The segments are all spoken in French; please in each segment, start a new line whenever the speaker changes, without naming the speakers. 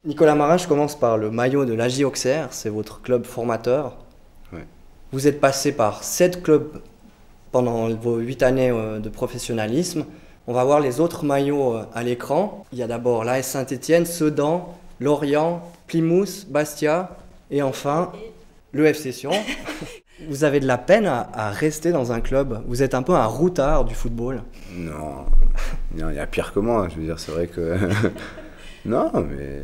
Nicolas Marin, je commence par le maillot de l'AJ Auxerre, c'est votre club formateur.
Ouais.
Vous êtes passé par 7 clubs pendant vos 8 années de professionnalisme. On va voir les autres maillots à l'écran. Il y a d'abord l'AS Saint-Étienne, Sedan, Lorient, Plymouth, Bastia et enfin le FC Sion. Vous avez de la peine à rester dans un club. Vous êtes un peu un routard du football.
Non, il y a pire que moi. Je veux dire, c'est vrai que... Non, mais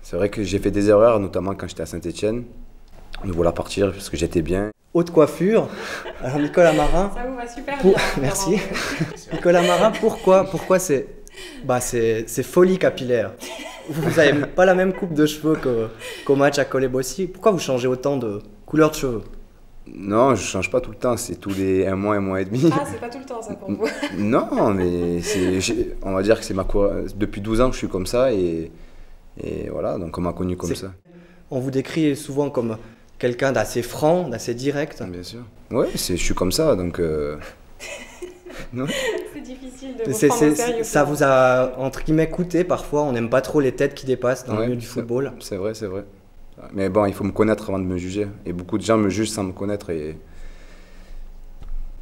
c'est vrai que j'ai fait des erreurs, notamment quand j'étais à Saint-Étienne. Me voilà partir parce que j'étais bien.
Haute coiffure. Alors Nicolas Marin...
Ça vous va super bien.
Merci. Nicolas Marin, pourquoi c'est folie capillaire. Vous n'avez pas la même coupe de cheveux qu'au match à Collet-Bossy. Pourquoi vous changez autant de couleur de cheveux?
Non, je change pas tout le temps, c'est tous les un mois et demi.
Ah, c'est pas tout le temps ça pour vous.
Non, mais on va dire que c'est depuis 12 ans que je suis comme ça et voilà, donc on m'a connu comme ça.
On vous décrit souvent comme quelqu'un d'assez franc, d'assez direct.
Bien sûr. Ouais, je suis comme ça, donc...
Ouais. C'est difficile de vous prendre au sérieux.
Ça vous a, entre guillemets, coûté parfois. On n'aime pas trop les têtes qui dépassent dans le milieu du football.
C'est vrai, c'est vrai. Mais bon, il faut me connaître avant de me juger. Et beaucoup de gens me jugent sans me connaître. Et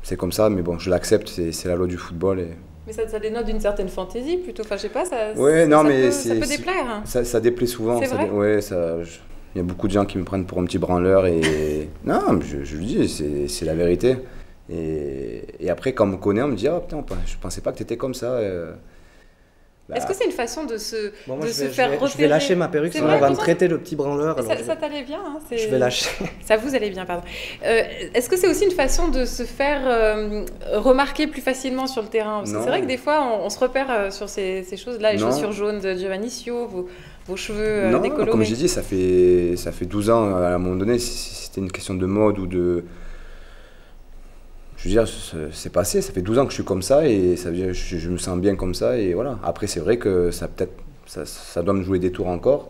c'est comme ça, mais bon, je l'accepte. C'est la loi du football.
Mais ça dénote d'une certaine fantaisie plutôt. Enfin, je sais pas, ça peut déplaire. Hein.
Ça déplaît souvent.
C'est vrai.
Ouais, il y a beaucoup de gens qui me prennent pour un petit branleur. Et non, mais je le dis, c'est la vérité. Et après, quand on me connaît, on me dit « Ah, putain, je pensais pas que tu étais comme ça. »
Est-ce que c'est une façon de se
faire repérer? Je vais lâcher ma perruque, sinon on va me traiter de petit branleur.
Ça t'allait bien, hein,
je vais lâcher.
Ça vous allait bien, pardon. Est-ce que c'est aussi une façon de se faire remarquer plus facilement sur le terrain? Parce que c'est vrai que des fois, on se repère sur ces choses-là, les chaussures jaunes de Giovanni Sio, vos cheveux décolorés.
Non, comme j'ai dit, ça fait 12 ans, à un moment donné, c'était une question de mode ou de... Je veux dire, c'est passé, ça fait 12 ans que je suis comme ça et ça veut dire, je me sens bien comme ça et voilà. Après, c'est vrai que ça doit me jouer des tours encore.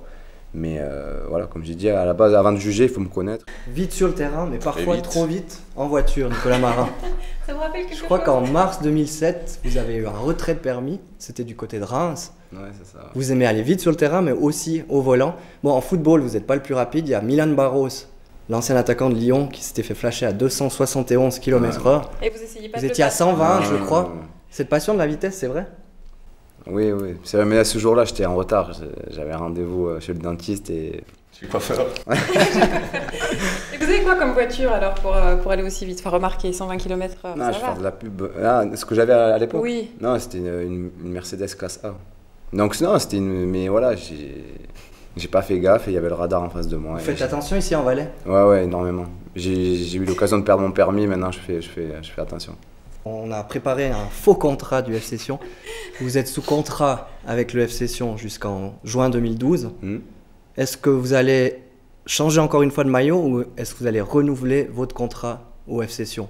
Mais voilà, comme j'ai dit, à la base, avant de juger, il faut me connaître.
Vite sur le terrain, mais parfois trop vite en voiture, Nicolas Marin.
Ça vous rappelle quelque chose?
Je crois qu'en mars 2007, vous avez eu un retrait de permis. C'était du côté de Reims.
Ouais, c'est ça.
Vous aimez aller vite sur le terrain, mais aussi au volant. Bon, en football, vous n'êtes pas le plus rapide. Il y a Milan Barros, l'ancien attaquant de Lyon, qui s'était fait flasher à 271 km/h.
Et vous essayez pas
Vous étiez à 120, je crois. Cette passion de la vitesse, c'est vrai?
Oui, c'est vrai, mais à ce jour-là, j'étais en retard. J'avais un rendez-vous chez le dentiste et...
Je suis coiffeur.
Et vous avez quoi comme voiture alors pour aller aussi vite? Enfin, remarquer 120 km/h.
Non, je fais de la pub. Ah, ce que j'avais à l'époque?
Oui.
Non, c'était une Mercedes classe A. Donc non, c'était une... Mais voilà, j'ai pas fait gaffe et il y avait le radar en face de moi.
Vous faites attention ici en Valais?
Ouais, énormément. J'ai eu l'occasion de perdre mon permis, maintenant je fais attention.
On a préparé un faux contrat du FC Sion. Vous êtes sous contrat avec le FC Sion jusqu'en juin 2012. Est-ce que vous allez changer encore une fois de maillot ou est-ce que vous allez renouveler votre contrat au FC Sion?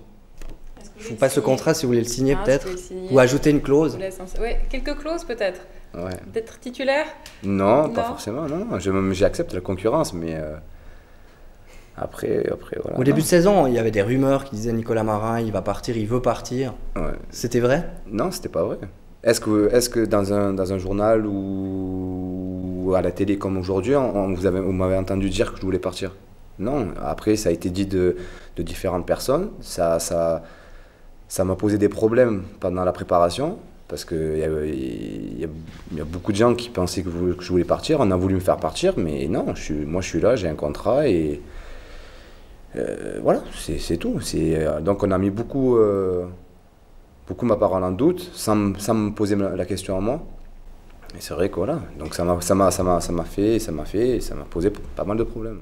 Je vous passe le contrat si vous voulez le signer peut-être. Ou ajouter une clause.
Oui, quelques clauses peut-être.
Ouais.
D'être titulaire?
Non, pas forcément. Non. J'accepte la concurrence, mais après voilà.
Au début de saison, il y avait des rumeurs qui disaient Nicolas Marin, il va partir, il veut partir.
Ouais.
C'était vrai?
Non, c'était pas vrai. Est-ce que dans un journal ou à la télé comme aujourd'hui, vous m'avez entendu dire que je voulais partir? Non. Après, ça a été dit de différentes personnes. Ça m'a posé des problèmes pendant la préparation. Parce qu'il y a beaucoup de gens qui pensaient que je voulais partir. On a voulu me faire partir, mais non, moi je suis là, j'ai un contrat et voilà, c'est tout. Donc on a mis beaucoup ma parole en doute, sans me poser la question à moi. Et c'est vrai que voilà, donc ça m'a posé pas mal de problèmes.